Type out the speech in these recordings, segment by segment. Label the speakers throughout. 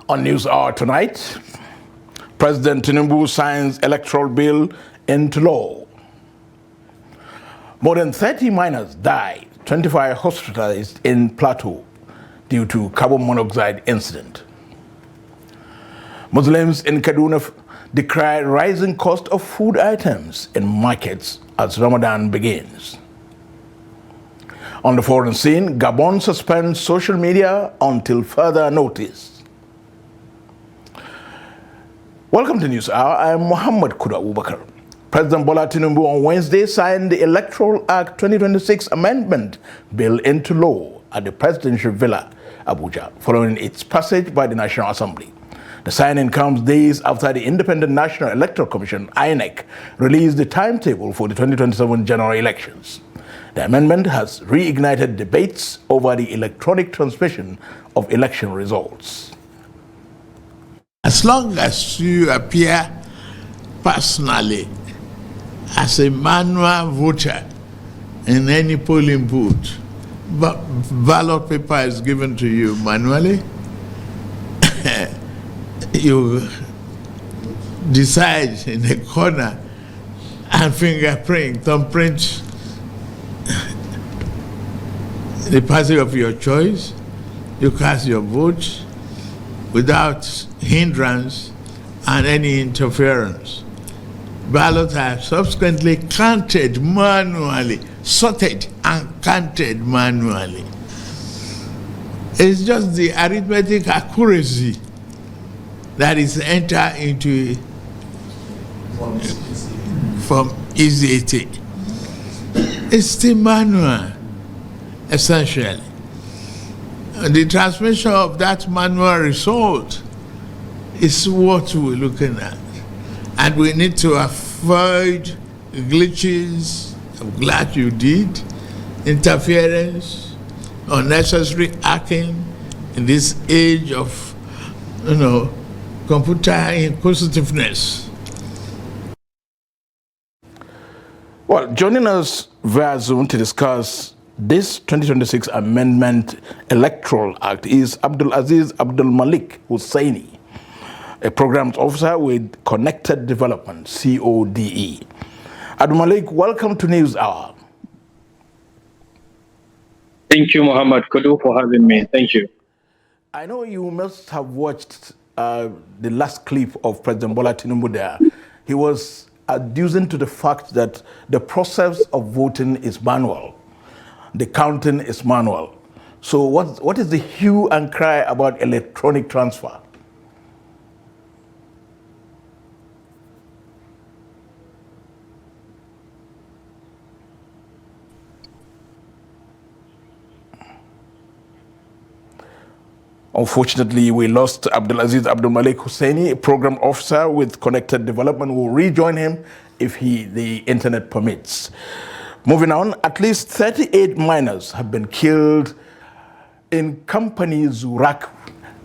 Speaker 1: On News Hour tonight, President Tinubu signs electoral bill into law. More than 30 miners died, 25 hospitalized in Plateau due to carbon monoxide incident. Muslims in Kaduna decry rising cost of food items in markets as Ramadan begins. On the foreign scene, Gabon suspends social media until further notice. Welcome to News Hour. I am Muhammad Kuda Abubakar. President Bola Tinubu on Wednesday signed the Electoral Act 2026 Amendment Bill into law at the Presidential Villa, Abuja, following its passage by the National Assembly. The signing comes days after the Independent National Electoral Commission, INEC, released the timetable for the 2027 general elections. The amendment has reignited debates over the electronic transmission of election results.
Speaker 2: As long as you appear personally as a manual voter in any polling booth, but ballot paper is given to you manually, you decide in a corner and fingerprint, thumbprint the party of your choice, you cast your vote without hindrance and any interference. Ballots are subsequently counted manually, sorted and counted manually. It's just the arithmetic accuracy that is entered into from easy. It's still manual, essentially. The transmission of that manual result is what we're looking at. And we need to avoid glitches. I'm glad you did. Interference, unnecessary hacking in this age of, computer inquisitiveness.
Speaker 1: Well, joining us via Zoom to discuss this 2026 Amendment Electoral Act is Abdul Aziz Abdul Malik Hussaini, a programs officer with Connected Development, CODE. Abdul Malik, welcome to News Hour.
Speaker 3: Thank you, Muhammad Kudu, for having me. Thank you.
Speaker 1: I know you must have watched the last clip of President Bola Tinubu there. He was adducing to the fact that the process of voting is manual. The counting is manual. So what is the hue and cry about electronic transfer? Unfortunately, we lost Abdulaziz Abdul Malik Hussaini, a program officer with Connected Development. We'll rejoin him if the internet permits. Moving on, at least 38 miners have been killed in company Zurak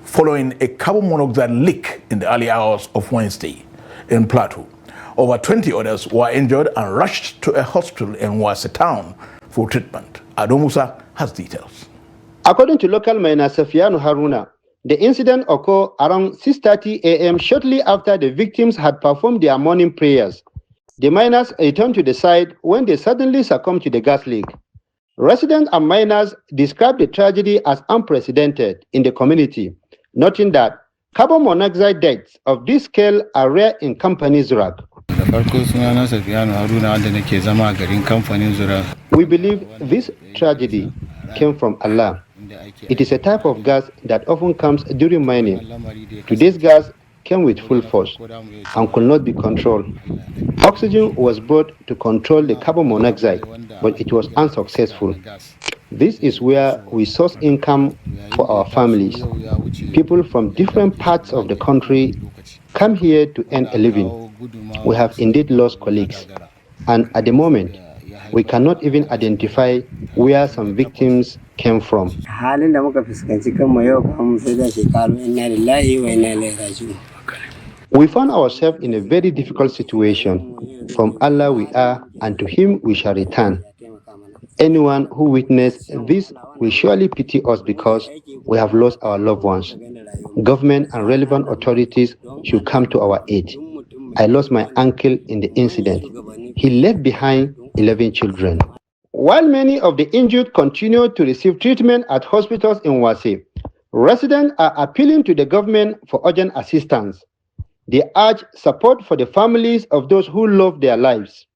Speaker 1: following a carbon monoxide leak in the early hours of Wednesday in Plateau. Over 20 others were injured and rushed to a hospital in Wase town for treatment. Ado Musa has details.
Speaker 4: According to local miner Safiano Haruna, the incident occurred around 6:30 a.m. shortly after the victims had performed their morning prayers. The miners returned to the site when they suddenly succumbed to the gas leak. Residents and miners described the tragedy as unprecedented in the community, noting that carbon monoxide deaths of this scale are rare in companies Zurak. We believe this tragedy came from Allah. It is a type of gas that often comes during mining. Today's gas came with full force and could not be controlled. Oxygen was brought to control the carbon monoxide, but it was unsuccessful. This is where we source income for our families. People from different parts of the country come here to earn a living. We have indeed lost colleagues, and at the moment, we cannot even identify where some victims came from. We found ourselves in a very difficult situation. From Allah we are, and to Him we shall return. Anyone who witnessed this will surely pity us because we have lost our loved ones. Government and relevant authorities should come to our aid. I lost my uncle in the incident. He left behind 11 children. While many of the injured continue to receive treatment at hospitals in Wase, residents are appealing to the government for urgent assistance. They urge support for the families of those who lost their lives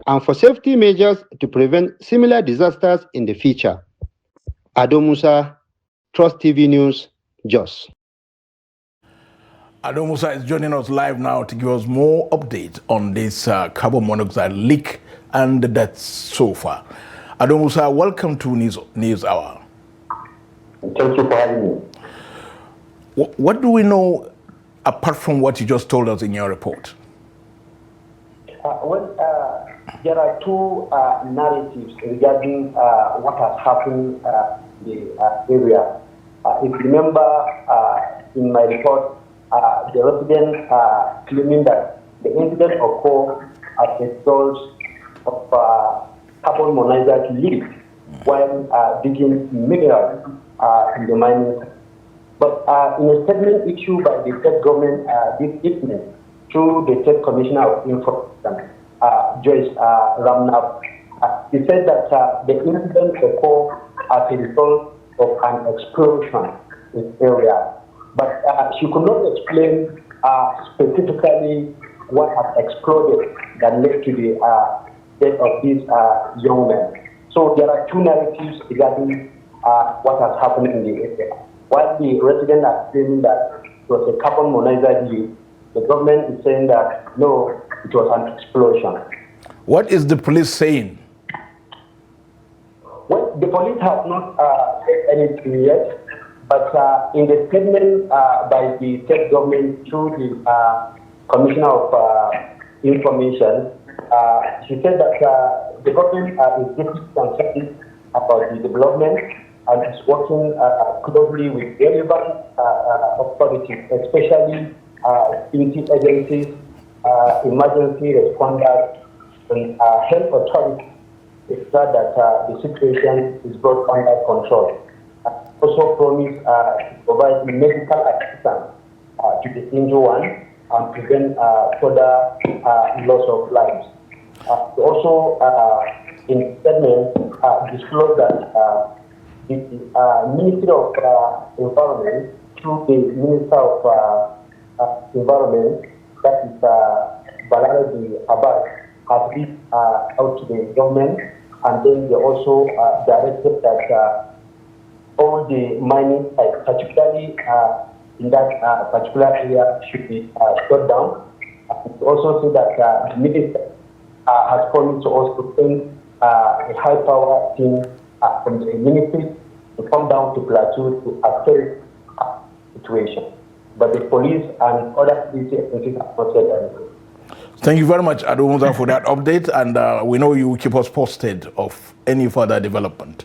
Speaker 4: and for safety measures to prevent similar disasters in the future. Ado Musa, Trust TV News, Jos.
Speaker 1: Ado Musa is joining us live now to give us more update on this carbon monoxide leak and the deaths so far. Ado Musa, welcome to News Hour.
Speaker 5: Thank you for having me.
Speaker 1: What do we know apart from what you just told us in your report?
Speaker 5: There are two narratives regarding what has happened in the area. If you remember in my report, the residents are claiming that the incident occurred as a result of carbon monoxide leak while digging minerals in the mining. But in a statement issued by the state government this evening through the State Commissioner of Information, Joyce Ramnab, he said that the incident occurred as a result of an explosion in the area. But she could not explain specifically what has exploded that led to the death of these young men. So there are two narratives regarding what has happened in the area. While the residents are claiming that it was a carbon monoxide leak, the government is saying that no, it was an explosion.
Speaker 1: What is the police saying?
Speaker 5: Well, the police have not said anything yet, but in the statement by the state government through the Commissioner of Information, she said that the government is deeply concerned about the development and is working closely with relevant authorities, especially security agencies, emergency responders, and health authorities, to ensure that the situation is brought under control. Also promise to provide medical assistance to the injured one and prevent further loss of lives. Also, in statement, disclosed that the Ministry of Environment, through the Minister of Environment, that is Balarabi Abbas, has reached out to the government, and then they also directed that all the mining sites, particularly in that particular area, should be shut down. It also said that the minister has promised to also send a high-power team from the ministry to come down to Plateau to assess the situation. But the police and other police agencies have not said anything.
Speaker 1: Thank you very much, Ado Musa, for that update, and we know you will keep us posted of any further development.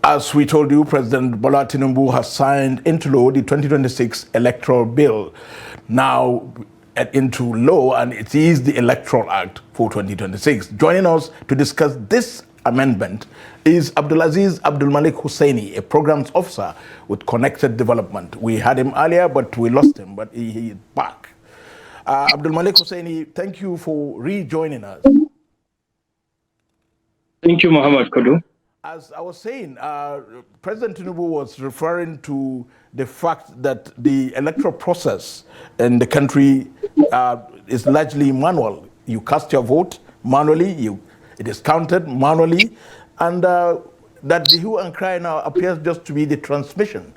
Speaker 1: As we told you, President Bola Tinubu has signed into law the 2026 Electoral Bill, now into law, and it is the Electoral Act for 2026. Joining us to discuss this amendment is Abdulaziz Abdulmalik Hussaini, a programs officer with Connected Development. We had him earlier, but we lost him, but he is back. Abdulmalik Hussaini, thank you for rejoining us.
Speaker 3: Thank you, Muhammad Kudu.
Speaker 1: As I was saying, President Tinubu was referring to the fact that the electoral process in the country is largely manual. You cast your vote manually, it is counted manually, and that the hue and cry now appears just to be the transmission.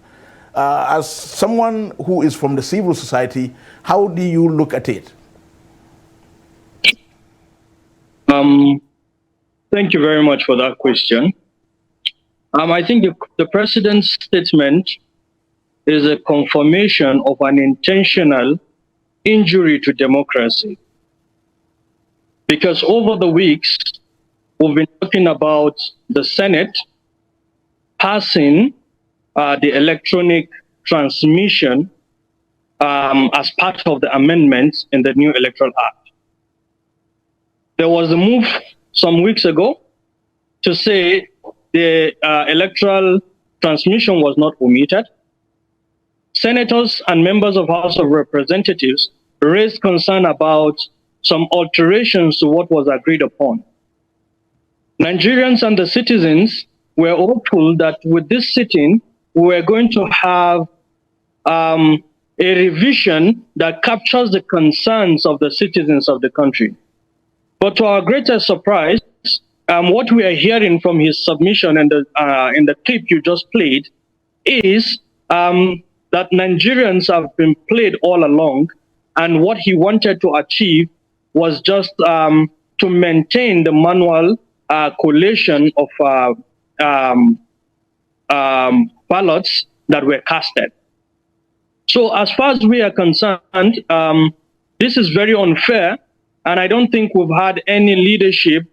Speaker 1: As someone who is from the civil society, how do you look at it?
Speaker 3: Thank you very much for that question. I think the president's statement is a confirmation of an intentional injury to democracy. Because over the weeks, we've been talking about the Senate passing the electronic transmission as part of the amendments in the new Electoral Act. There was a move some weeks ago to say the electoral transmission was not omitted. Senators and members of House of Representatives raised concern about some alterations to what was agreed upon. Nigerians and the citizens were hopeful that with this sitting, we were going to have a revision that captures the concerns of the citizens of the country. But to our greatest surprise, what we are hearing from his submission and in the clip you just played is that Nigerians have been played all along, and what he wanted to achieve was just to maintain the manual collation of ballots that were casted. So as far as we are concerned, this is very unfair, and I don't think we've had any leadership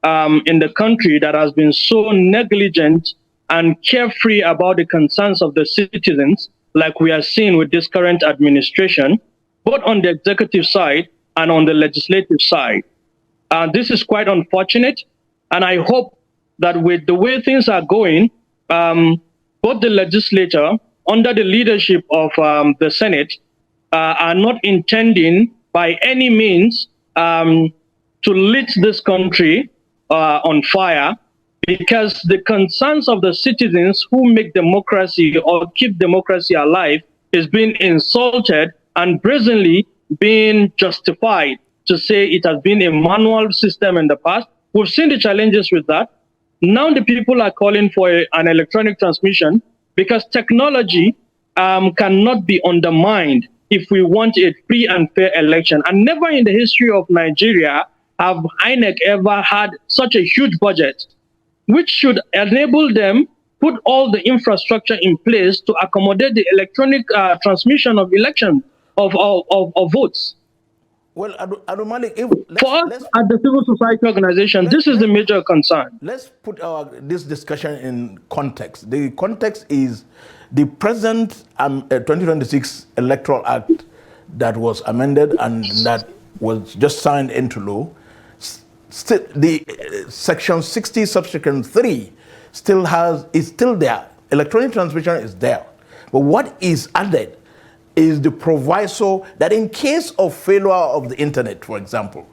Speaker 3: in the country that has been so negligent and carefree about the concerns of the citizens like we are seeing with this current administration, both on the executive side and on the legislative side. This is quite unfortunate, and I hope that with the way things are going, both the legislature, under the leadership of the Senate, are not intending by any means to lit this country on fire, because the concerns of the citizens who make democracy or keep democracy alive is being insulted and brazenly being justified to say it has been a manual system in the past. We've seen the challenges with that. Now the people are calling for an electronic transmission because technology cannot be undermined if we want a free and fair election. And never in the history of Nigeria have INEC ever had such a huge budget, which should enable them put all the infrastructure in place to accommodate the electronic transmission of election of votes.
Speaker 1: Well, Malik,
Speaker 3: for us at the civil society organization, this is the major concern.
Speaker 1: Let's put this discussion in context. The context is the present 2026 Electoral Act that was amended and that was just signed into law. The section 60 subsection 3 is still there. Electronic transmission is there. But what is added is the proviso that in case of failure of the internet, for example,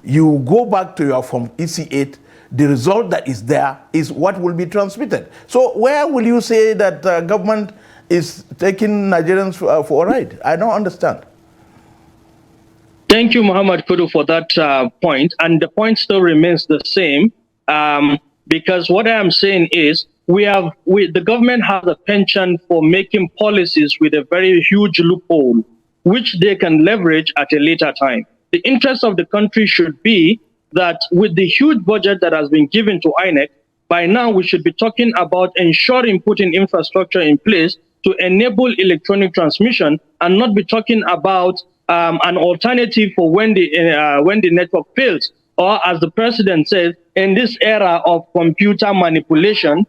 Speaker 1: you go back to your Form EC8, the result that is there is what will be transmitted. So where will you say that government is taking Nigerians for a ride? I don't understand.
Speaker 3: Thank you, Muhammad Kudu, for that point. And the point still remains the same, because what I am saying is the government has a penchant for making policies with a very huge loophole, which they can leverage at a later time. The interest of the country should be that with the huge budget that has been given to INEC, by now we should be talking about ensuring putting infrastructure in place to enable electronic transmission and not be talking about an alternative for when the network fails, or as the president says, in this era of computer manipulation,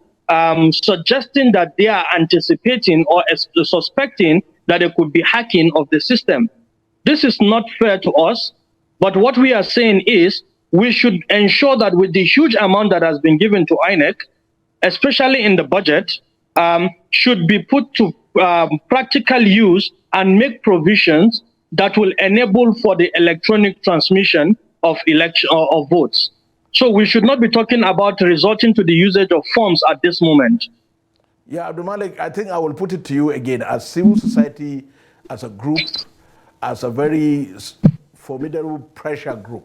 Speaker 3: suggesting that they are anticipating or suspecting that there could be hacking of the system. This is not fair to us, but what we are saying is we should ensure that with the huge amount that has been given to INEC, especially in the budget, should be put to practical use and make provisions that will enable for the electronic transmission of votes. So we should not be talking about resorting to the usage of forms at this moment.
Speaker 1: Yeah, Abdul Malik, I think I will put it to you again. As civil society, as a group, as a very formidable pressure group,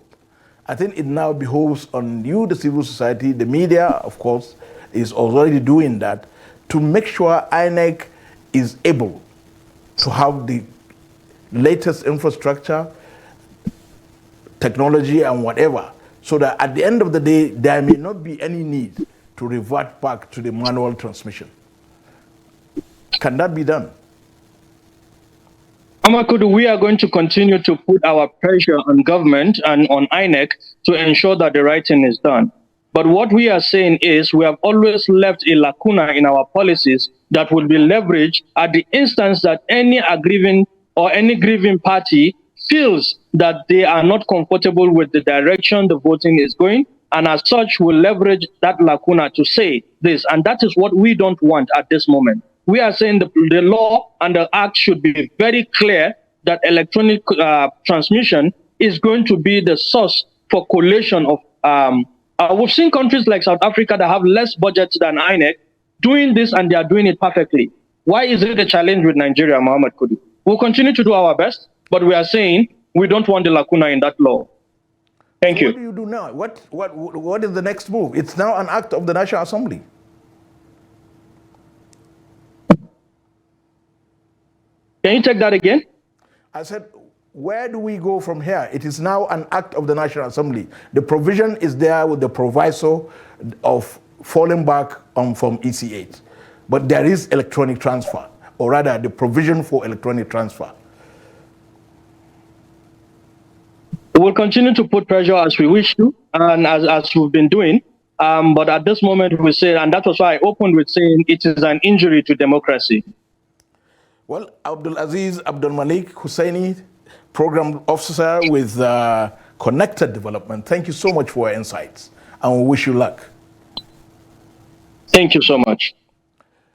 Speaker 1: I think it now behoves on you, the civil society, the media, of course, is already doing that, to make sure INEC is able to have the latest infrastructure, technology, and whatever, so that at the end of the day, there may not be any need to revert back to the manual transmission. Can that be done?
Speaker 3: Amakudu, we are going to continue to put our pressure on government and on INEC to ensure that the right thing is done. But what we are saying is we have always left a lacuna in our policies that will be leveraged at the instance that any aggrieving or any grieving party feels that they are not comfortable with the direction the voting is going, and as such will leverage that lacuna to say this. And that is what we don't want at this moment. We are saying the law and the act should be very clear that electronic transmission is going to be the source for collation of. We've seen countries like South Africa that have less budgets than INEC doing this, and they are doing it perfectly. Why is it a challenge with Nigeria, Muhammad Kudu? We'll continue to do our best, but we are saying we don't want the lacuna in that law. Thank you.
Speaker 1: What do you do now? What is the next move? It's now an act of the National Assembly.
Speaker 3: Can you take that again?
Speaker 1: I said, where do we go from here? It is now an act of the National Assembly. The provision is there with the proviso of falling back from EC8. But there is electronic transfer, or rather the provision for electronic transfer.
Speaker 3: We'll continue to put pressure as we wish to, and as we've been doing. But at this moment, we say, and that was why I opened with saying it is an injury to democracy.
Speaker 1: Well, Abdul Aziz Abdul Malik Hussaini, Program Officer with Connected Development, thank you so much for your insights, and we wish you luck.
Speaker 3: Thank you so much.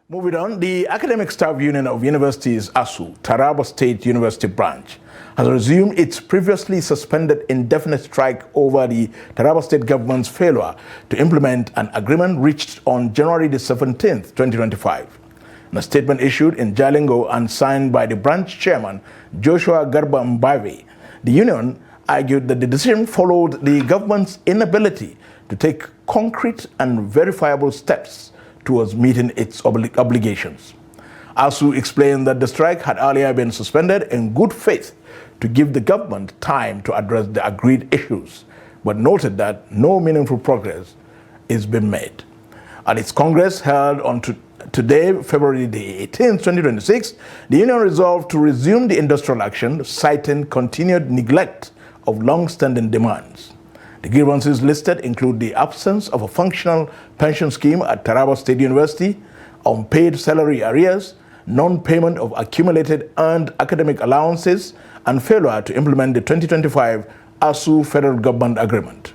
Speaker 1: Moving on, the Academic Staff Union of Universities, ASU, Taraba State University Branch, has resumed its previously suspended indefinite strike over the Taraba State government's failure to implement an agreement reached on January the 17th, 2025. In a statement issued in Jalingo and signed by the branch chairman, Joshua Garba Mbave, the union argued that the decision followed the government's inability to take concrete and verifiable steps towards meeting its obligations. ASU explained that the strike had earlier been suspended in good faith to give the government time to address the agreed issues, but noted that no meaningful progress is being made. At its Congress held on today, February the 18th, 2026, the union resolved to resume the industrial action, citing continued neglect of long-standing demands. The grievances listed include the absence of a functional pension scheme at Taraba State University, unpaid salary arrears, non-payment of accumulated earned academic allowances, and failure to implement the 2025 ASU federal government agreement.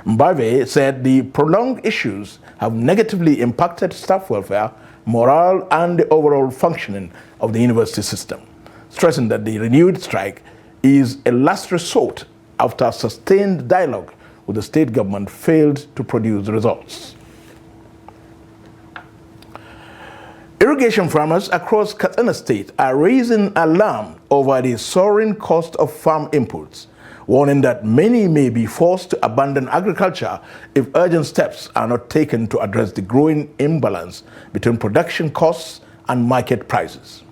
Speaker 1: Mbave said the prolonged issues have negatively impacted staff welfare, morale, and the overall functioning of the university system, stressing that the renewed strike is a last resort after sustained dialogue with the state government failed to produce results. Irrigation farmers across Kaduna State are raising alarm over the soaring cost of farm inputs, warning that many may be forced to abandon agriculture if urgent steps are not taken to address the growing imbalance between production costs and market prices.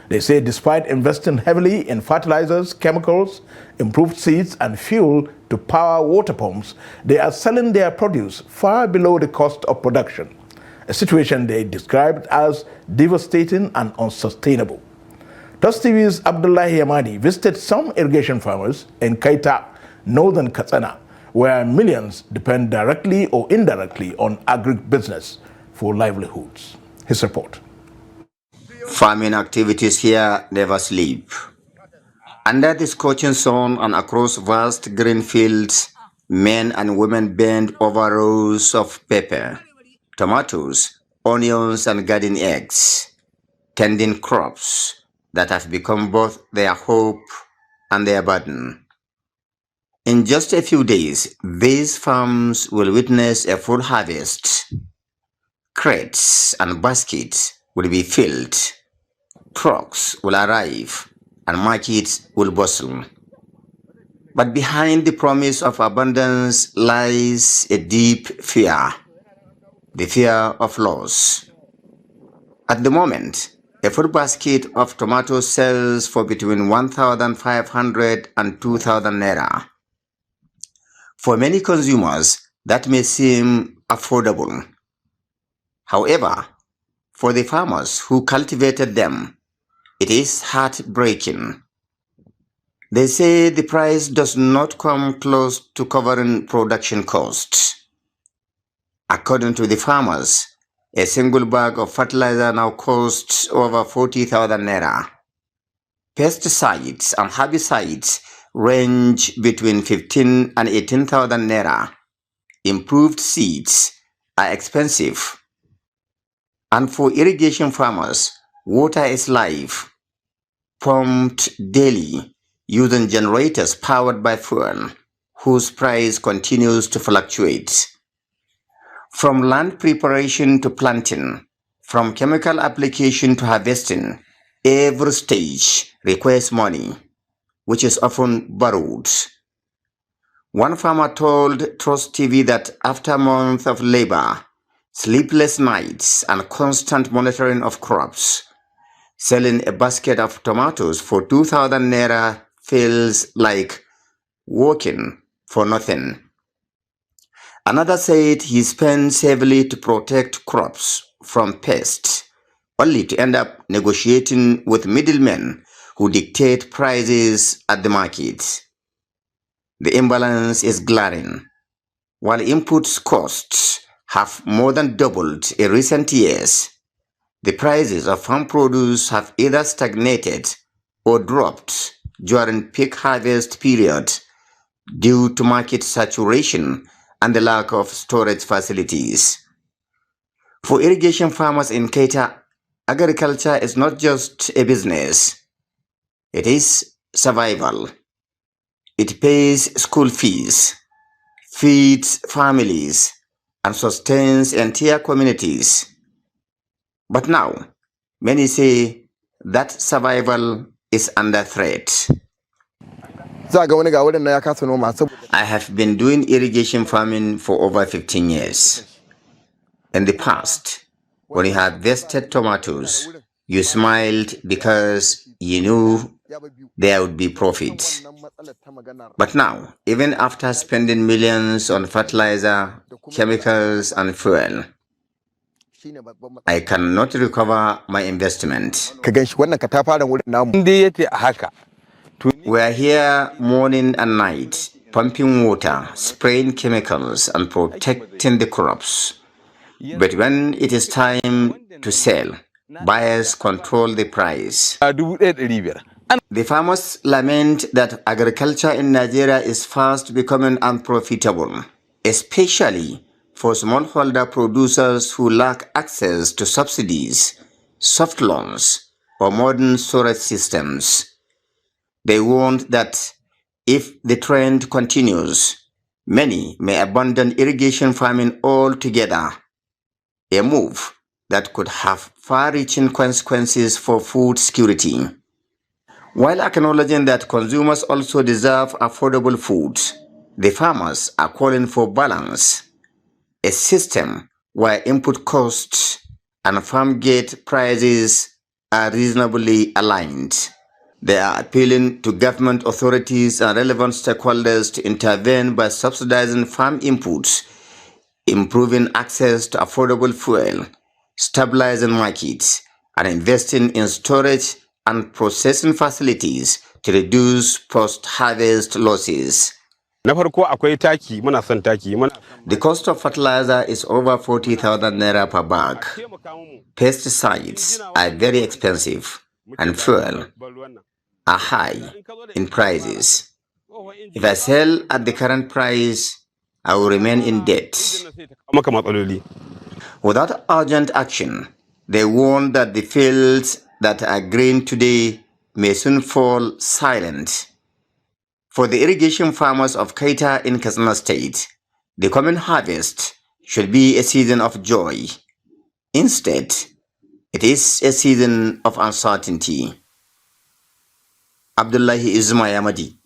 Speaker 1: They say despite investing heavily in fertilizers, chemicals, improved seeds, and fuel to power water pumps, they are selling their produce far below the cost of production, a situation they described as devastating and unsustainable. TUS TV's Abdullahi Hamadi visited some irrigation farmers in Kaita, northern Katsina, where millions depend directly or indirectly on agribusiness for livelihoods. His report.
Speaker 6: Farming activities here never sleep. Under the scorching sun and across vast green fields, men and women bend over rows of pepper, tomatoes, onions, and garden eggs, tending crops that have become both their hope and their burden. In just a few days, these farms will witness a full harvest. Crates and baskets will be filled, trucks will arrive, and markets will bustle. But behind the promise of abundance lies a deep fear, the fear of loss. At the moment, a full basket of tomatoes sells for between 1,500 and 2,000 naira. For many consumers, that may seem affordable. However, for the farmers who cultivated them, it is heartbreaking. They say the price does not come close to covering production costs. According to the farmers, a single bag of fertilizer now costs over 40,000 naira. Pesticides and herbicides range between 15 and 18,000 naira. improved seeds are expensive. And for irrigation farmers, water is life, pumped daily using generators powered by fuel, whose price continues to fluctuate. From land preparation to planting, from chemical application to harvesting, every stage requires money, which is often borrowed. One farmer told Trust TV that after months of labor, sleepless nights, and constant monitoring of crops, selling a basket of tomatoes for 2,000 naira feels like working for nothing. Another said he spends heavily to protect crops from pests, only to end up negotiating with middlemen who dictate prices at the market. The imbalance is glaring. While input costs have more than doubled in recent years, the prices of farm produce have either stagnated or dropped during peak harvest period due to market saturation and the lack of storage facilities. For irrigation farmers in Keita, agriculture is not just a business, it is survival. It pays school fees, feeds families, and sustains entire communities. But now, many say that survival is under threat. I have been doing irrigation farming for over 15 years. In the past, when you harvested tomatoes, you smiled because you knew there would be profit. But now, even after spending millions on fertilizer, chemicals, and fuel, I cannot recover my investment. We are here morning and night, pumping water, spraying chemicals, and protecting the crops. But when it is time to sell, buyers control the price. The farmers lament that agriculture in Nigeria is fast becoming unprofitable, especially for smallholder producers who lack access to subsidies, soft loans, or modern storage systems. They warned that if the trend continues, many may abandon irrigation farming altogether, a move that could have far-reaching consequences for food security. While acknowledging that consumers also deserve affordable food, the farmers are calling for balance, a system where input costs and farm gate prices are reasonably aligned. They are appealing to government authorities and relevant stakeholders to intervene by subsidizing farm inputs, improving access to affordable fuel, stabilizing markets, and investing in storage and processing facilities to reduce post-harvest losses. The cost of fertilizer is over 40,000 naira per bag. Pesticides are very expensive, and fuel are high in prices. If I sell at the current price, I will remain in debt. Without urgent action, they warn that the fields that are green today may soon fall silent. For the irrigation farmers of Keita in Kaduna State, the coming harvest should be a season of joy. Instead, it is a season of uncertainty. Abdullahi Ismayamadi,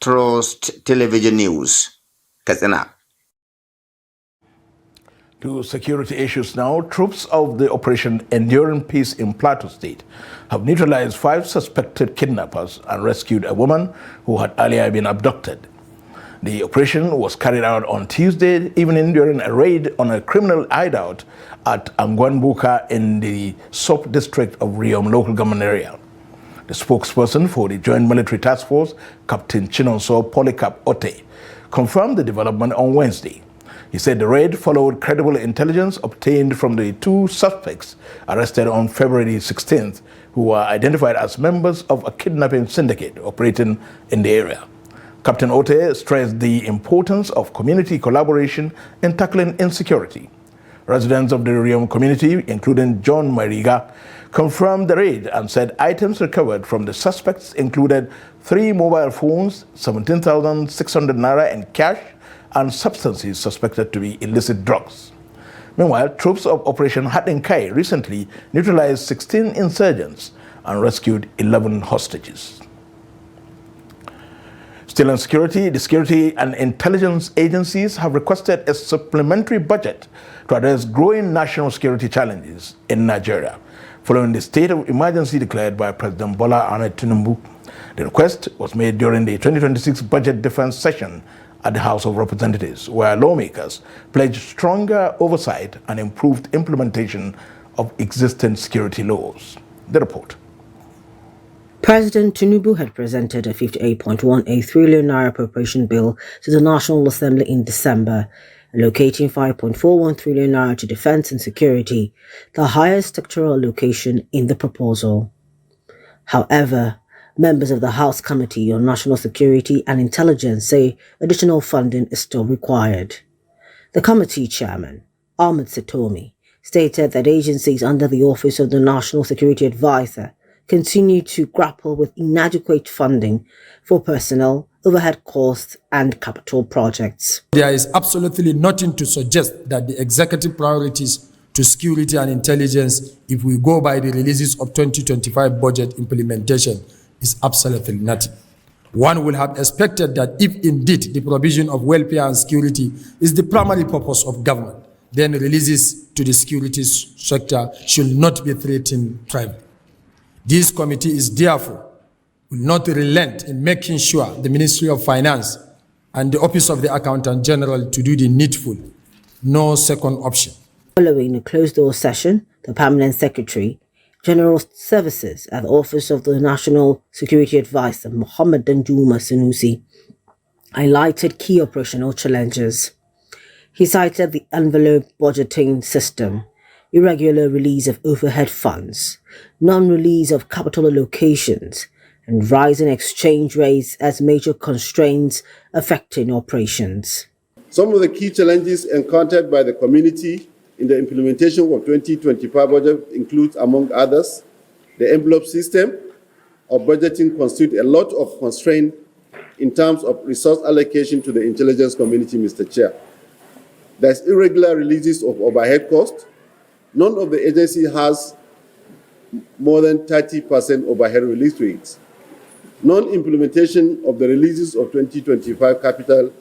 Speaker 6: Trust Television News, Kaduna.
Speaker 1: To security issues now, troops of the Operation Enduring Peace in Plateau State have neutralized 5 suspected kidnappers and rescued a woman who had earlier been abducted. The operation was carried out on Tuesday evening during a raid on a criminal hideout at Angwanbuka in the sub-district of Riom local government area. The spokesperson for the Joint Military Task Force, Captain Chinonso Polycarp Ote, confirmed the development on Wednesday. He said the raid followed credible intelligence obtained from the 2 suspects arrested on February 16th, who were identified as members of a kidnapping syndicate operating in the area. Captain Ote stressed the importance of community collaboration in tackling insecurity. Residents of the Riom community, including John Mariga, confirmed the raid and said items recovered from the suspects included 3 mobile phones, 17,600 naira in cash, and substances suspected to be illicit drugs. Meanwhile, troops of Operation Hatinkai recently neutralized 16 insurgents and rescued 11 hostages. Still on security, the security and intelligence agencies have requested a supplementary budget to address growing national security challenges in Nigeria, following the state of emergency declared by President Bola Ahmed Tinubu. The request was made during the 2026 budget defense session at the House of Representatives, where lawmakers pledged stronger oversight and improved implementation of existing security laws. The report.
Speaker 7: President Tinubu had presented a 58.18 trillion naira appropriation bill to the National Assembly in December, allocating 5.41 trillion naira to defense and security, the highest sectoral allocation in the proposal. However, members of the House Committee on National Security and Intelligence say additional funding is still required. The committee chairman, Ahmed Setomi, stated that agencies under the Office of the National Security Advisor continue to grapple with inadequate funding for personnel, overhead costs, and capital projects.
Speaker 8: There is absolutely nothing to suggest that the executive priorities to security and intelligence, if we go by the releases of 2025 budget implementation, is absolutely nothing. One would have expected that if indeed the provision of welfare and security is the primary purpose of government, then releases to the security sector should not be threatening tribal. This committee is therefore will not relent in making sure the Ministry of Finance and the Office of the Accountant General to do the needful. No second option.
Speaker 7: Following a closed-door session, the Permanent Secretary, General Services at the Office of the National Security Advisor, Mohammed Danjuma Sanusi, highlighted key operational challenges. He cited the envelope budgeting system, irregular release of overhead funds, non-release of capital allocations, and rising exchange rates as major constraints affecting operations.
Speaker 9: Some of the key challenges encountered by the community in the implementation of 2025 budget includes, among others, the envelope system of budgeting constitutes a lot of constraint in terms of resource allocation to the intelligence community, Mr. Chair. There's irregular releases of overhead costs. None of the agency has more than 30% overhead release rates. Non-implementation of the releases of 2025 capital,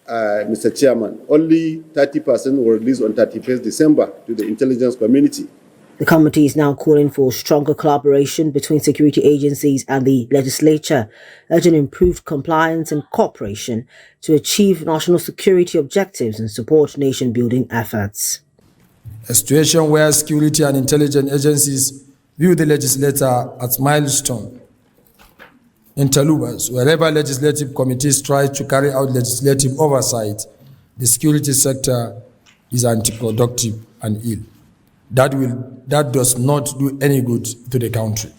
Speaker 9: Mr. Chairman, only 30% were released on 31st December to the intelligence community.
Speaker 7: The committee is now calling for stronger collaboration between security agencies and the legislature, urging improved compliance and cooperation to achieve national security objectives and support nation-building efforts.
Speaker 8: A situation where security and intelligence agencies view the legislator as milestone interlopers. Wherever legislative committees try to carry out legislative oversight, the security sector is anti-productive and ill. That does not do any good to the country.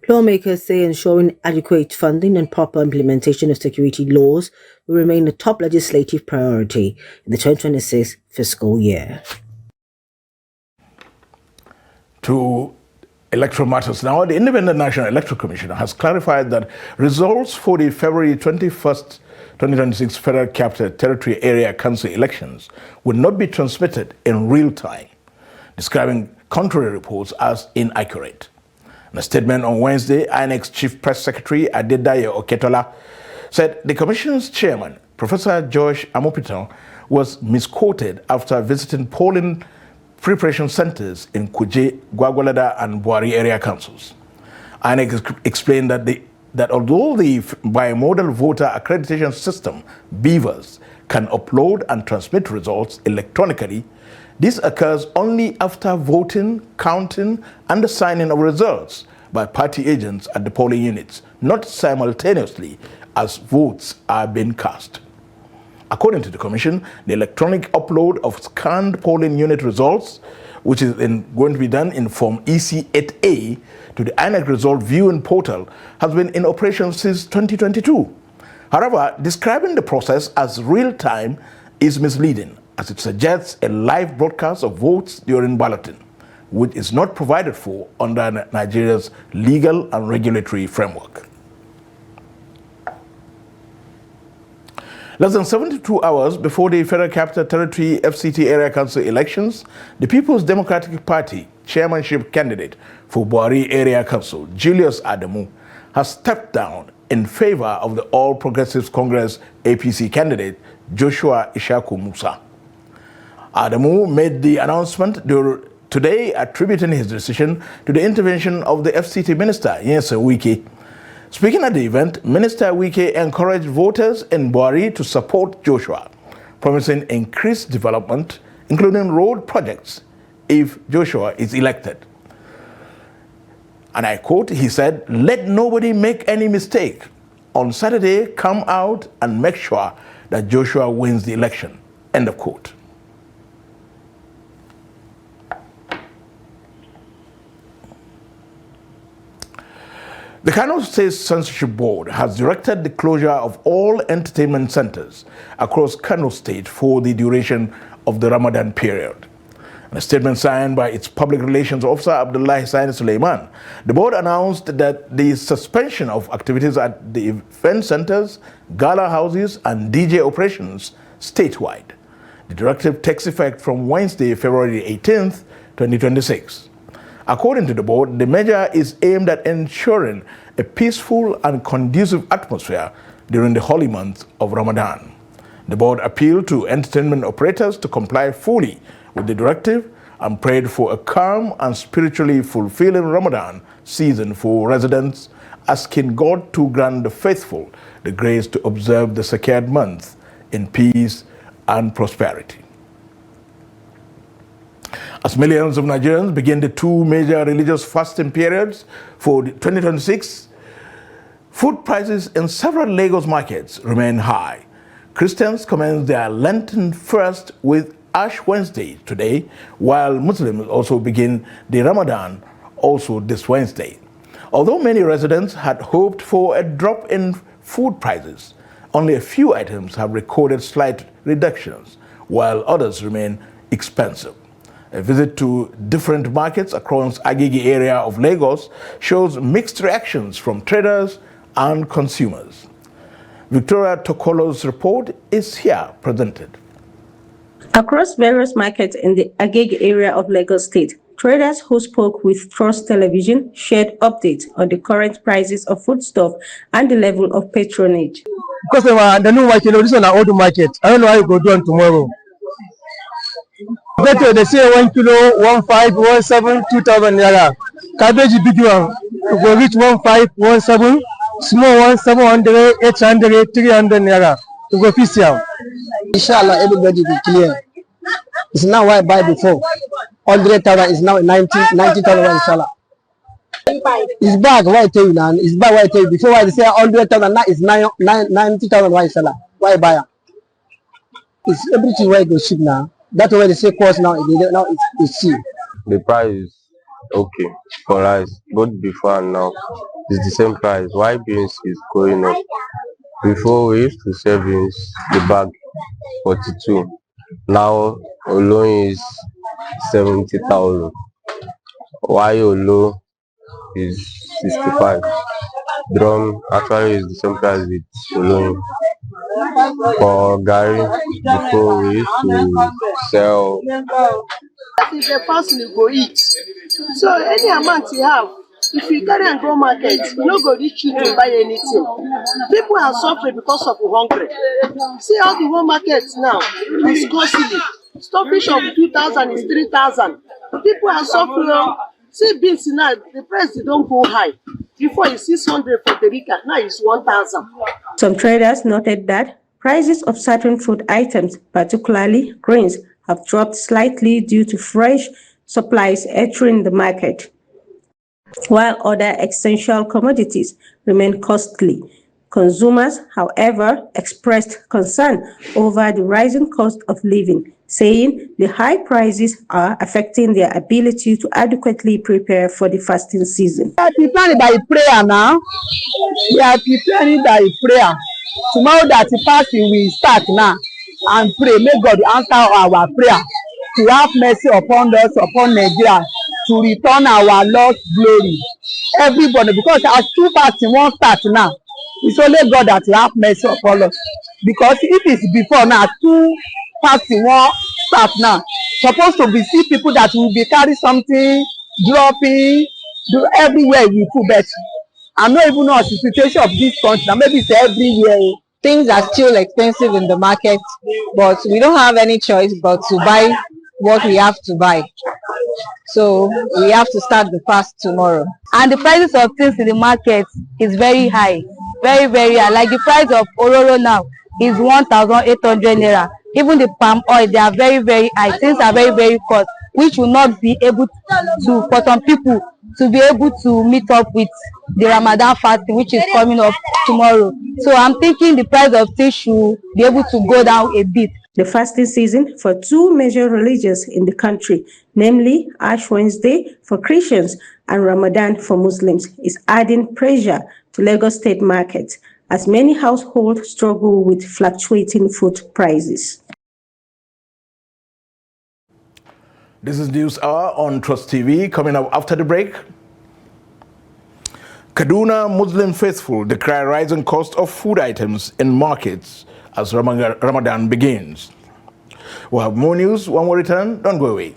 Speaker 7: Lawmakers say ensuring adequate funding and proper implementation of security laws will remain a top legislative priority in the 2026 fiscal year.
Speaker 1: To electoral matters now, the Independent National Electoral Commission has clarified that results for the February 21st, 2026 Federal Capital Territory Area Council elections will not be transmitted in real time, describing contrary reports as inaccurate. In a statement on Wednesday, INEC's Chief Press Secretary Adedayo Oketola said the Commission's chairman, Professor George Amopitan, was misquoted after visiting polling preparation centers in Kuje, Gwagwalada, and Buari area councils. INEC explained that although the bimodal voter accreditation system, BVAS, can upload and transmit results electronically, this occurs only after voting, counting, and the signing of results by party agents at the polling units, not simultaneously as votes are being cast. According to the Commission, the electronic upload of scanned polling unit results, which is going to be done in Form EC8A to the INEC Result Viewing Portal, has been in operation since 2022. However, describing the process as real-time is misleading, as it suggests a live broadcast of votes during balloting, which is not provided for under Nigeria's legal and regulatory framework. Less than 72 hours before the Federal Capital Territory FCT Area Council elections, the People's Democratic Party chairmanship candidate for Buhari Area Council, Julius Adamu, has stepped down in favor of the All Progressives Congress APC candidate, Joshua Ishaku Musa. Adamu made the announcement today, attributing his decision to the intervention of the FCT Minister, Nyesom Wike. Speaking at the event, Minister Wike encouraged voters in Buhari to support Joshua, promising increased development, including road projects, if Joshua is elected. And I quote, he said, "Let nobody make any mistake. On Saturday, come out and make sure that Joshua wins the election." End of quote. The Kano State Censorship Board has directed the closure of all entertainment centers across Kano State for the duration of the Ramadan period. In a statement signed by its public relations officer, Abdullahi Saini Suleiman, the board announced that the suspension of activities at the event centers, gala houses, and DJ operations statewide. The directive takes effect from Wednesday, February 18th, 2026. According to the board, the measure is aimed at ensuring a peaceful and conducive atmosphere during the holy month of Ramadan. The board appealed to entertainment operators to comply fully with the directive and prayed for a calm and spiritually fulfilling Ramadan season for residents, asking God to grant the faithful the grace to observe the sacred month in peace and prosperity. As millions of Nigerians begin the two major religious fasting periods for 2026, food prices in several Lagos markets remain high. Christians commence their Lenten fast with Ash Wednesday today, while Muslims also begin the Ramadan also this Wednesday. Although many residents had hoped for a drop in food prices, only a few items have recorded slight reductions, while others remain expensive. A visit to different markets across Agege area of Lagos shows mixed reactions from traders and consumers. Victoria Tokolo's report is here presented.
Speaker 10: Across various markets in the Agege area of Lagos State, traders who spoke with Trust Television shared updates on the current prices of foodstuff and the level of patronage.
Speaker 11: Because the new market, this is an old market. I don't know how you go do on tomorrow. Better they say 1 kilo, 1.5, 1.7, 2,000 naira. Cabbage big one, go reach 1.5, 1.7, small one 700, 800, 300 naira. To go official.
Speaker 12: Inshallah, everybody will clear. It's now what I buy before. 100,000 is now 90,000 inshallah. It's bad, why I tell you now? It's bad, why I tell you? Before I say 100,000, now it's 90,000 inshallah. Why buy? It's everything where it goes cheap now. That's why they say cost now. Now it's cheap.
Speaker 13: The price is okay for rice, both before and now. It's the same price. Why beans is going up? Before we used to sell beans, the bag 42. Now alone is 70,000. Why Olo is 65. Drum actually is the same price with Olo. For Gary, before we used to sell.
Speaker 14: If a person you go eat, so any amount you have, if you carry and go market, you no go reach you to buy anything. People are suffering because of hunger. See how the whole market now is costly. Stockfish of 2,000 is 3,000. People are suffering. See beans now, the price they don't go high. Before it's 600 for the Rica, now it's 1,000.
Speaker 10: Some traders noted that prices of certain food items, particularly grains, have dropped slightly due to fresh supplies entering the market, while other essential commodities remain costly. Consumers, however, expressed concern over the rising cost of living, saying the high prices are affecting their ability to adequately prepare for the fasting season.
Speaker 12: They are preparing by prayer now. They are preparing by prayer. Tomorrow that the fasting will start now and pray. May God answer our prayer to have mercy upon us, upon Nigeria, to return our lost glory. Everybody, because as two fasting won't start now, it's only God that will have mercy upon us. Because if it's before now, two fasting won't start now. Supposed to be see people that will be carry something, dropping, do everywhere we put better. I'm not even know the situation of this country. Now maybe it's everywhere. Things are still expensive in the market, but we don't have any choice but to buy what we have to buy. So we have to start the fast tomorrow.
Speaker 15: And the prices of things in the market is very high, very, very high. Like the price of ororo now is 1,800 naira. Even the palm oil, they are very, very high. Things are very, very cost, which will not be able to, for some people, to be able to meet up with the Ramadan fasting, which is coming up tomorrow. So I'm thinking the price of things should be able to go down a bit.
Speaker 10: The fasting season for two major religions in the country, namely Ash Wednesday for Christians and Ramadan for Muslims, is adding pressure to Lagos State market as many households struggle with fluctuating food prices.
Speaker 1: This is News Hour on Trust TV. Coming up after the break, Kaduna Muslim faithful decry rising cost of food items in markets as Ramadan begins. We'll have more news when we return. Don't go away.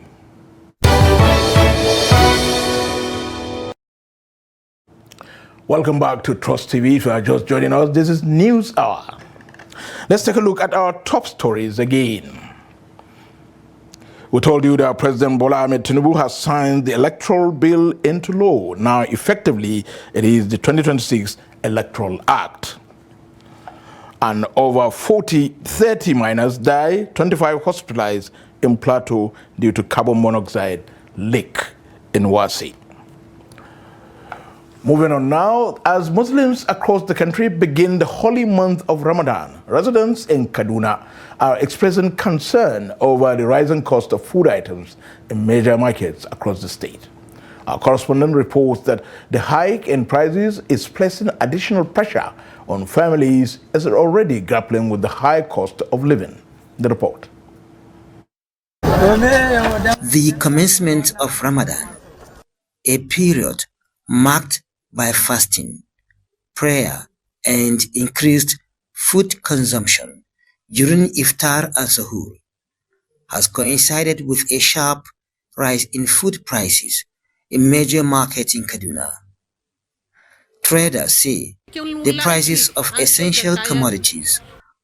Speaker 1: Welcome back to Trust TV. If you are just joining us, this is News Hour. Let's take a look at our top stories again. We told you that President Bola Ahmed Tinubu has signed the electoral bill into law. Now, effectively, it is the 2026 Electoral Act. And over 30 miners die, 25 hospitalized in Plateau due to carbon monoxide leak in Wasi. Moving on now, as Muslims across the country begin the holy month of Ramadan, residents in Kaduna are expressing concern over the rising cost of food items in major markets across the state. Our correspondent reports that the hike in prices is placing additional pressure on families as they're already grappling with the high cost of living. The report.
Speaker 16: The commencement of Ramadan, a period marked by fasting, prayer, and increased food consumption during iftar and sahur, has coincided with a sharp rise in food prices in major markets in Kaduna. Traders say the prices of essential commodities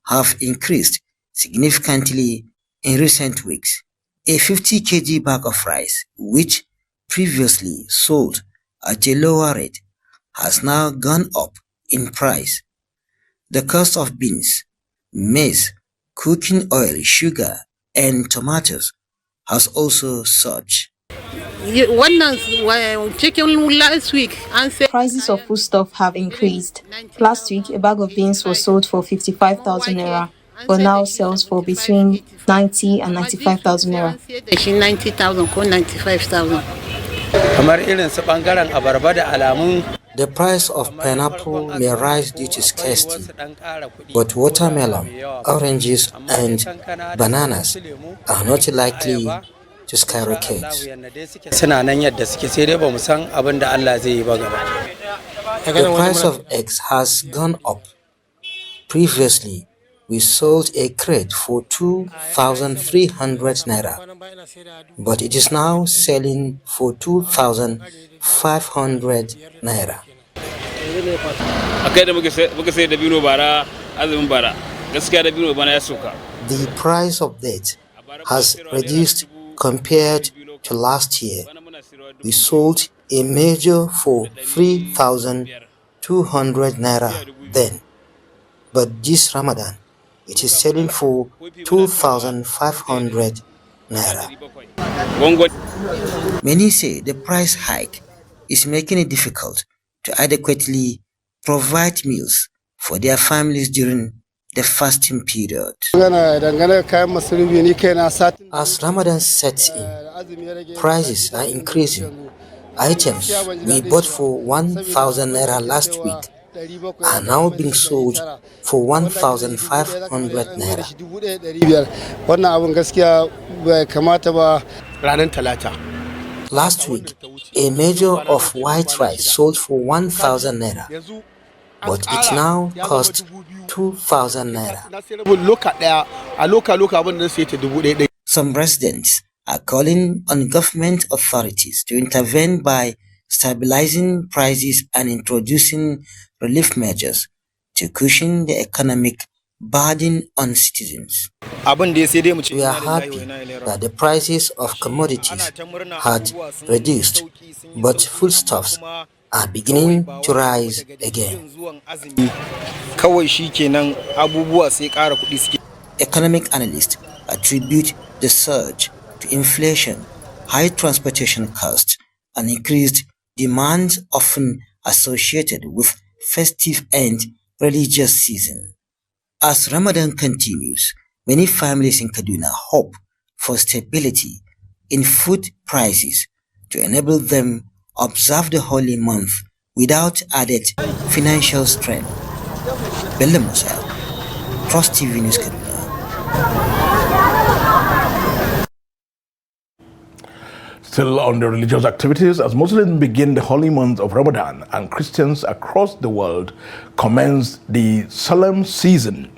Speaker 16: have increased significantly in recent weeks. A 50 kg bag of rice, which previously sold at a lower rate, has now gone up in price. The cost of beans, maize, cooking oil, sugar, and tomatoes has also surged.
Speaker 17: Prices of foodstuff have increased. Last week, a bag of beans was sold for 55,000 naira, but now sells for between 90 and 95,000 naira.
Speaker 16: The price of pineapple may rise due to scarcity, but watermelon, oranges, and bananas are not likely to skyrocket. The price of eggs has gone up. Previously, we sold a crate for 2,300 naira, but it is now selling for 2,500 naira. The price of dates has reduced compared to last year. We sold a major for 3,200 naira then, but this Ramadan it is selling for 2,500 naira. Many say the price hike is making it difficult to adequately provide meals for their families during the fasting period. As Ramadan sets in, prices are increasing. Items we bought for 1,000 naira last week are now being sold for 1,500 naira. Last week, a measure of white rice sold for 1,000 naira, but it now costs 2,000 naira. Some residents are calling on government authorities to intervene by stabilizing prices and introducing relief measures to cushion the economic burden on citizens. We are happy that the prices of commodities had reduced, but foodstuffs are beginning to rise again. Economic analysts attribute the surge to inflation, high transportation costs, and increased demands often associated with festive and religious season. As Ramadan continues, many families in Kaduna hope for stability in food prices to enable them observe the holy month without added financial strain. Bello Musa, Trust TV News Kaduna.
Speaker 1: Still on the religious activities, as Muslims begin the holy month of Ramadan and Christians across the world commence the solemn season.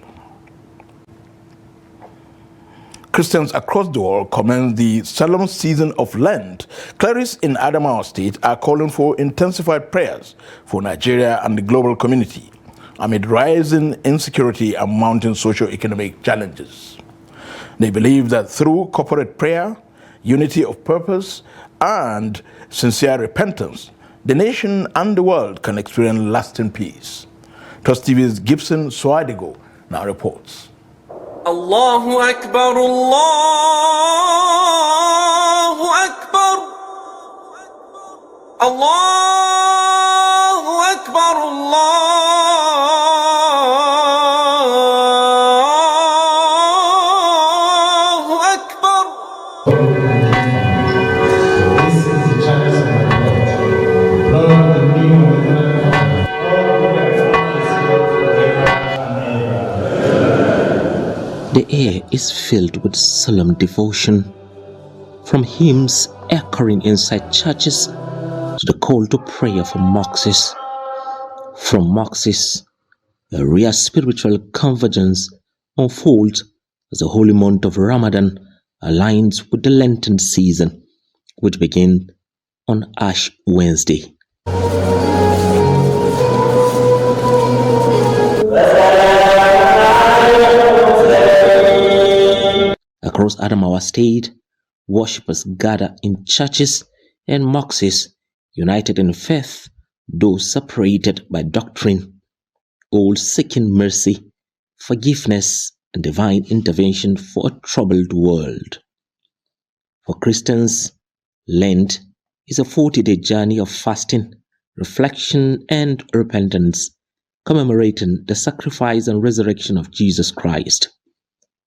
Speaker 1: Christians across the world commence the solemn season of Lent. Clerics in Adamawa State are calling for intensified prayers for Nigeria and the global community amid rising insecurity and mounting socio-economic challenges. They believe that through corporate prayer, unity of purpose, and sincere repentance, the nation and the world can experience lasting peace. Trust TV's Gibson Swadigo now reports.
Speaker 18: Allahu Akbar, Allahu Akbar, Allahu Akbar, Allahu Akbar.
Speaker 19: The air is filled with solemn devotion, from hymns echoing inside churches to the call to prayer for mosques. From mosques, a rare spiritual convergence unfolds as the holy month of Ramadan aligns with the Lenten season, which begins on Ash Wednesday. Across Adamawa State, worshippers gather in churches and mosques, united in faith, though separated by doctrine, all seeking mercy, forgiveness, and divine intervention for a troubled world. For Christians, Lent is a 40-day journey of fasting, reflection, and repentance, commemorating the sacrifice and resurrection of Jesus Christ.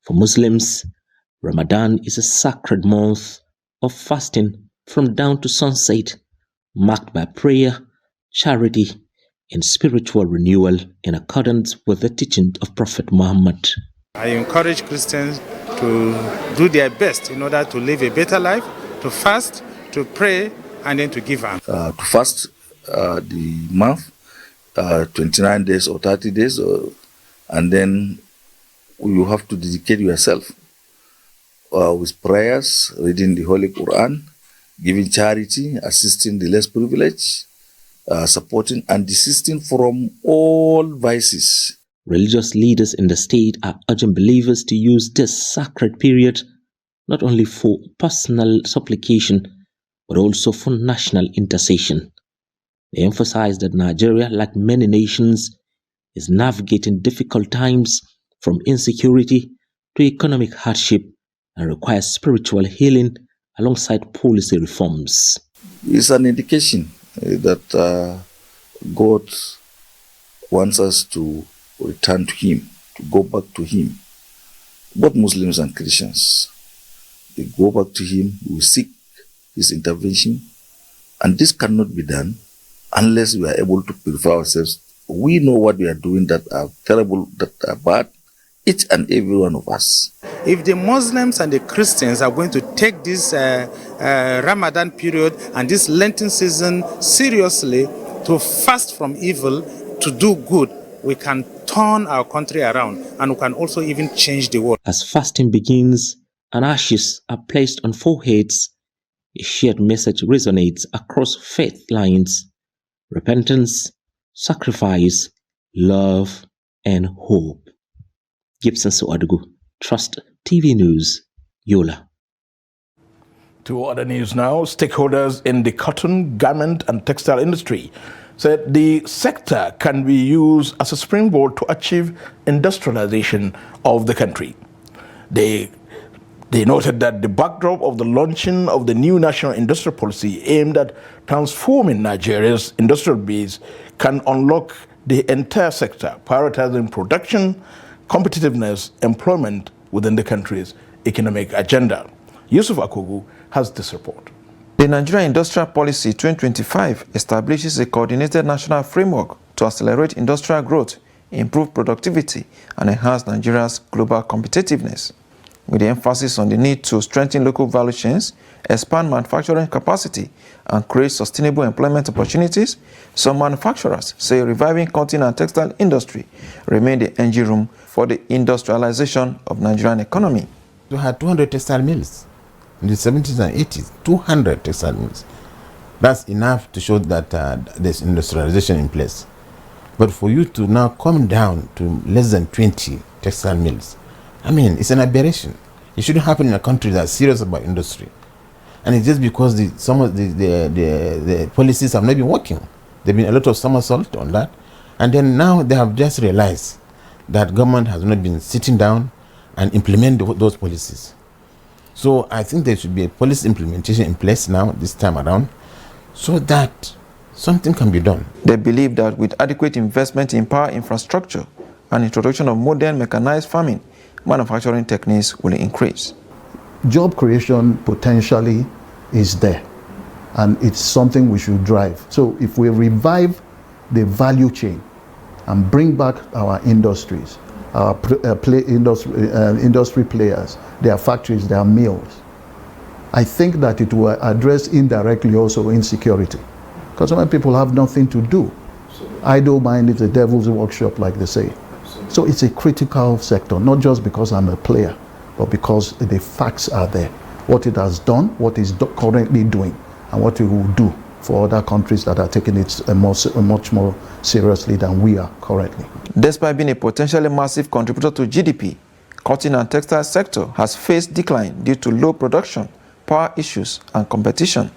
Speaker 19: For Muslims, Ramadan is a sacred month of fasting from dawn to sunset, marked by prayer, charity, and spiritual renewal in accordance with the teaching of Prophet Muhammad.
Speaker 20: I encourage Christians to do their best in order to live a better life, to fast, to pray, and then to give up.
Speaker 21: To fast the month, 29 days or 30 days, and then you have to dedicate yourself with prayers, reading the Holy Quran, giving charity, assisting the less privileged, supporting and desisting from all vices.
Speaker 19: Religious leaders in the state are urging believers to use this sacred period not only for personal supplication, but also for national intercession. They emphasize that Nigeria, like many nations, is navigating difficult times from insecurity to economic hardship and requires spiritual healing alongside policy reforms.
Speaker 21: It's an indication that God wants us to return to Him, to go back to Him. Both Muslims and Christians, they go back to Him, we seek His intervention, and this cannot be done unless we are able to purify ourselves we know what we are doing that are terrible, that are bad, each and every one of us.
Speaker 20: If the Muslims and the Christians are going to take this Ramadan period and this Lenten season seriously to fast from evil, to do good, we can turn our country around and we can also even change the world.
Speaker 19: As fasting begins and ashes are placed on foreheads, a shared message resonates across faith lines: repentance, sacrifice, love, and hope. Gibson Suadugu, Trust TV News, Yola.
Speaker 1: To other news now, stakeholders in the cotton, garment and textile industry said the sector can be used as a springboard to achieve industrialization of the country. They noted that the backdrop of the launching of the new national industrial policy aimed at transforming Nigeria's industrial base can unlock the entire sector, prioritizing production, competitiveness, employment within the country's economic agenda. Yusuf Akogu has this report.
Speaker 2: The Nigerian Industrial Policy 2025 establishes a coordinated national framework to accelerate industrial growth, improve productivity, and enhance Nigeria's global competitiveness. With the emphasis on the need to strengthen local value chains, expand manufacturing capacity, and create sustainable employment opportunities, some manufacturers say reviving cotton and textile industry remain the engine room for the industrialization of Nigerian economy.
Speaker 22: We had 200 textile mills in the 70s and 80s, 200 textile mills. That's enough to show that there's industrialization in place. But for you to now come down to less than 20 textile mills, I mean, it's an aberration. It shouldn't happen in a country that's serious about industry. And it's just because some of the policies have not been working. There's been a lot of somersault on that. And then now they have just realized that government has not been sitting down and implement those policies. So I think there should be a policy implementation in place now, this time around, so that something can be done.
Speaker 2: They believe that with adequate investment in power infrastructure and introduction of modern mechanized farming, manufacturing techniques will increase.
Speaker 23: Job creation potentially is there, and it's something we should drive. So if we revive the value chain and bring back our industries, our industry players, their factories, their mills, I think that it will address indirectly also insecurity. Because some people have nothing to do. Idle mind is the devil's workshop, like they say. So it's a critical sector, not just because I'm a player, but because the facts are there. What it has done, what it's currently doing, and what it will do for other countries that are taking it much more seriously than we are currently.
Speaker 2: Despite being a potentially massive contributor to GDP, cotton and textile sector has faced decline due to low production, power issues, and competition.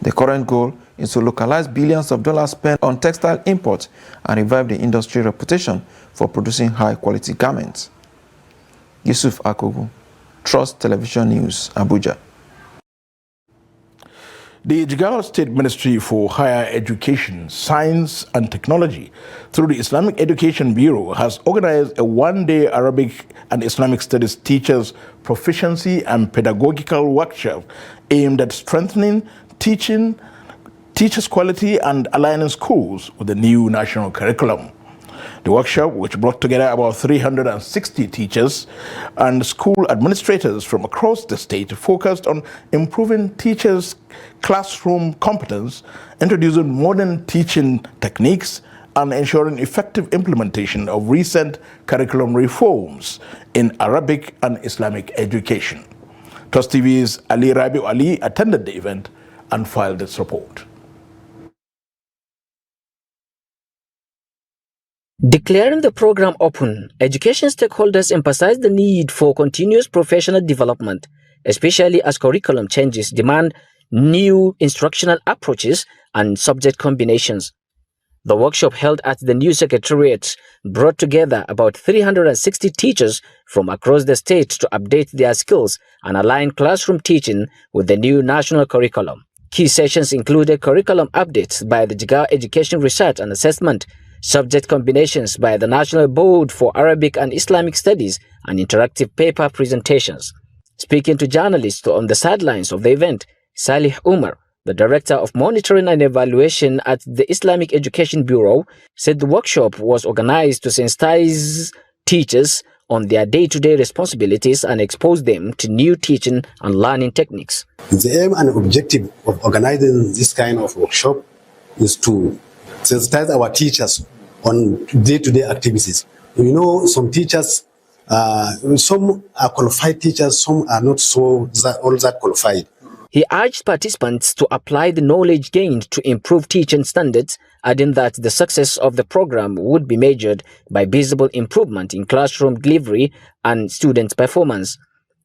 Speaker 2: The current goal is to localize billions of dollars spent on textile imports and revive the industry reputation for producing high-quality garments. Yusuf Akogu, Trust Television News, Abuja.
Speaker 1: The Jigawa State Ministry for Higher Education, Science and Technology, through the Islamic Education Bureau, has organized a one-day Arabic and Islamic Studies teachers' proficiency and pedagogical workshop aimed at strengthening teaching, teachers' quality and aligning schools with the new national curriculum. The workshop, which brought together about 360 teachers and school administrators from across the state, focused on improving teachers' classroom competence, introducing modern teaching techniques, and ensuring effective implementation of recent curriculum reforms in Arabic and Islamic education. Trust TV's Ali Rabi Ali attended the event and filed this report.
Speaker 24: Declaring the program open, education stakeholders emphasized the need for continuous professional development, especially as curriculum changes demand new instructional approaches and subject combinations. The workshop held at the new secretariat brought together about 360 teachers from across the state to update their skills and align classroom teaching with the new national curriculum. Key sessions included curriculum updates by the Jigawa Education Research and Assessment, subject combinations by the National Board for Arabic and Islamic Studies, and interactive paper presentations. Speaking to journalists on the sidelines of the event, Salih Umar, The Director of Monitoring and Evaluation at the Islamic Education Bureau said the workshop was organized to sensitize teachers on their day-to-day responsibilities and expose them to new teaching and learning techniques.
Speaker 3: The aim and objective of organizing this kind of workshop is to sensitize our teachers on day-to-day activities. You know, some teachers, some are qualified teachers, some are not all that qualified.
Speaker 24: He urged participants to apply the knowledge gained to improve teaching standards, adding that the success of the program would be measured by visible improvement in classroom delivery and students' performance.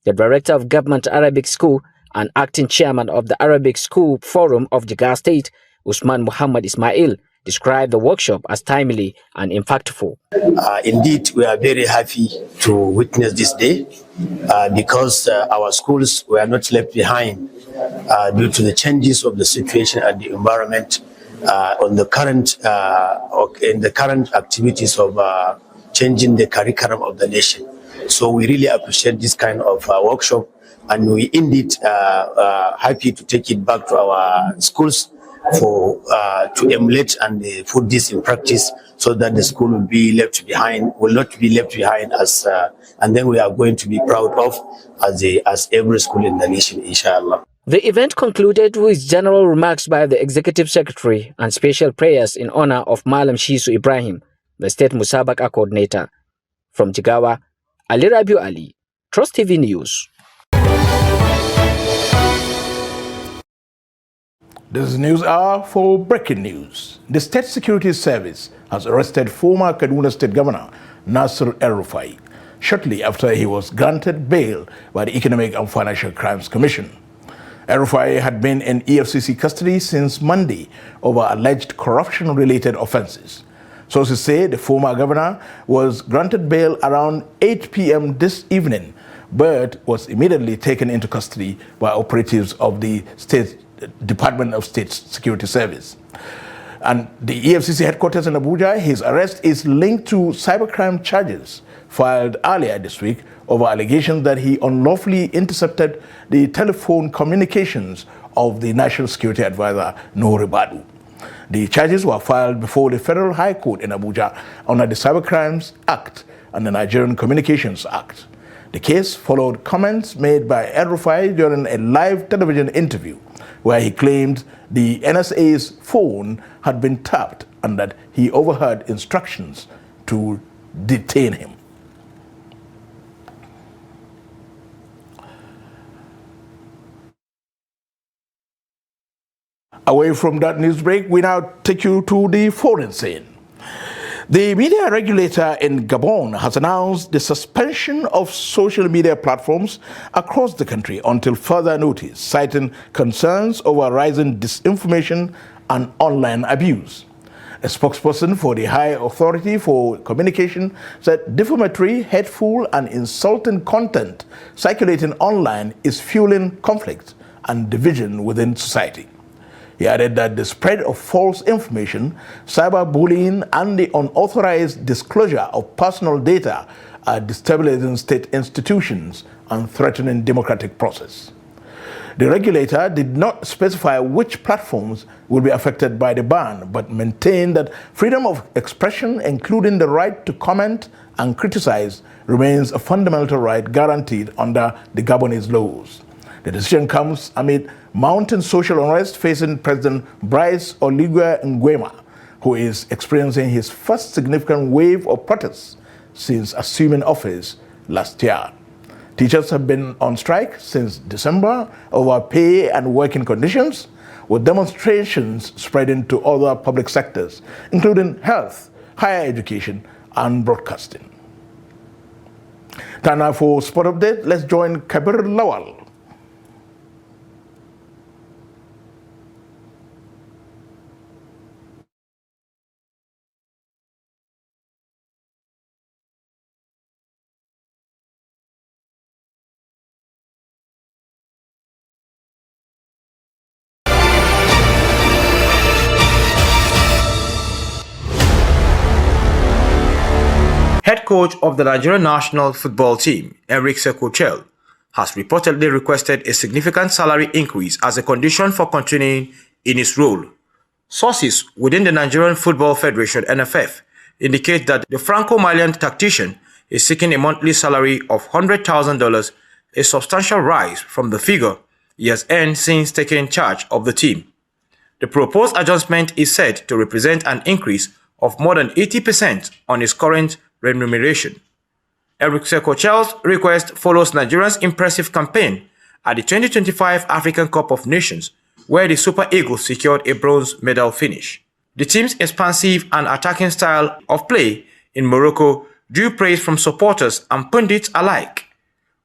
Speaker 24: The Director of Government Arabic School and acting chairman of the Arabic School Forum of Jigawa State, Usman Muhammad Ismail, described the workshop as timely and impactful.
Speaker 4: Indeed, we are very happy to witness this day because our schools were not left behind due to the changes of the situation and the environment on the current in the current activities of changing the curriculum of the nation. So we really appreciate this kind of workshop, and we indeed happy to take it back to our schools for to emulate and put this in practice, so that the school will be left behind, will not be left behind as and then we are going to be proud of as every school in the nation, inshallah.
Speaker 24: The event concluded with general remarks by the Executive Secretary and special prayers in honor of Malam Shisu Ibrahim, the State Musabaka Coordinator. From Jigawa, Ali Rabiu Ali, Trust TV News.
Speaker 1: This is News Hour for breaking news. The State Security Service has arrested former Kaduna State Governor Nasir El-Rufai shortly after he was granted bail by the Economic and Financial Crimes Commission. El-Rufai had been in EFCC custody since Monday over alleged corruption-related offenses. Sources say the former governor was granted bail around 8 p.m. this evening, but was immediately taken into custody by operatives of the Department of State Security Service. And the EFCC headquarters in Abuja, his arrest is linked to cybercrime charges filed earlier this week over allegations that he unlawfully intercepted the telephone communications of the National Security Advisor, Nuhu Ribadu. The charges were filed before the Federal High Court in Abuja under the Cybercrimes Act and the Nigerian Communications Act. The case followed comments made by El-Rufai during a live television interview where he claimed the NSA's phone had been tapped and that he overheard instructions to detain him. Away from that news break, we now take you to the foreign scene. The media regulator in Gabon has announced the suspension of social media platforms across the country until further notice, citing concerns over rising disinformation and online abuse. A spokesperson for the High Authority for Communication said defamatory, hateful, and insulting content circulating online is fueling conflict and division within society. He added that the spread of false information, cyberbullying, and the unauthorized disclosure of personal data are destabilizing state institutions and threatening democratic process. The regulator did not specify which platforms will be affected by the ban, but maintained that freedom of expression, including the right to comment and criticize, remains a fundamental right guaranteed under the Gabonese laws. The decision comes amid mounting social unrest facing President Brice Oligui Nguema, who is experiencing his first significant wave of protests since assuming office last year. Teachers have been on strike since December over pay and working conditions, with demonstrations spreading to other public sectors, including health, higher education, and broadcasting. Time now for Sport Update. Let's join Kabir Lawal.
Speaker 5: Head coach of the Nigerian national football team, Eric Sekochel, has reportedly requested a significant salary increase as a condition for continuing in his role. Sources within the Nigerian Football Federation (NFF) indicate that the Franco-Malian tactician is seeking a monthly salary of $100,000, a substantial rise from the figure he has earned since taking charge of the team. The proposed adjustment is said to represent an increase of more than 80% on his current remuneration. Eric Sekochel's request follows Nigeria's impressive campaign at the 2025 African Cup of Nations, where the Super Eagles secured a bronze medal finish. The team's expansive and attacking style of play in Morocco drew praise from supporters and pundits alike,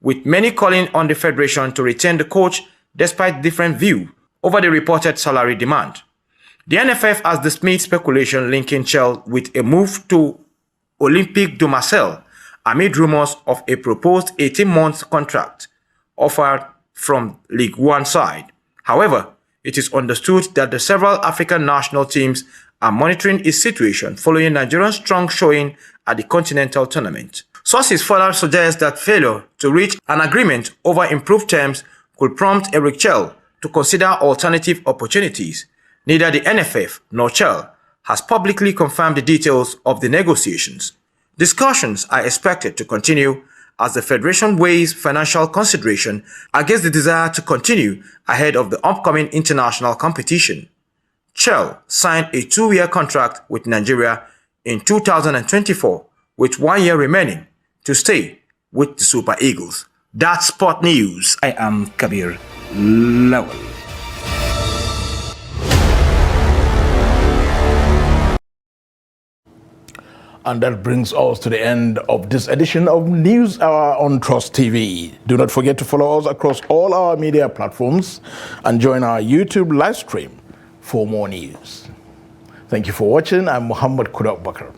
Speaker 5: with many calling on the federation to retain the coach despite different views over the reported salary demand. The NFF has dismissed speculation linking Chel with a move to Olympique de Marseille amid rumors of a proposed 18-month contract offered from Ligue 1 side. However, it is understood that the several African national teams are monitoring his situation following Nigeria's strong showing at the continental tournament. Sources further suggest that failure to reach an agreement over improved terms could prompt Eric Chel to consider alternative opportunities. Neither the NFF nor Chel has publicly confirmed the details of the negotiations. Discussions are expected to continue as the federation weighs financial consideration against the desire to continue ahead of the upcoming international competition. Chel signed a 2-year contract with Nigeria in 2024, with 1 year remaining to stay with the Super Eagles. That's Sport News. I am Kabir Lawal.
Speaker 1: And that brings us to the end of this edition of News Hour on Trust TV. Do not forget to follow us across all our media platforms and join our YouTube live stream for more news. Thank you for watching. I'm Muhammad Kuda Bakar.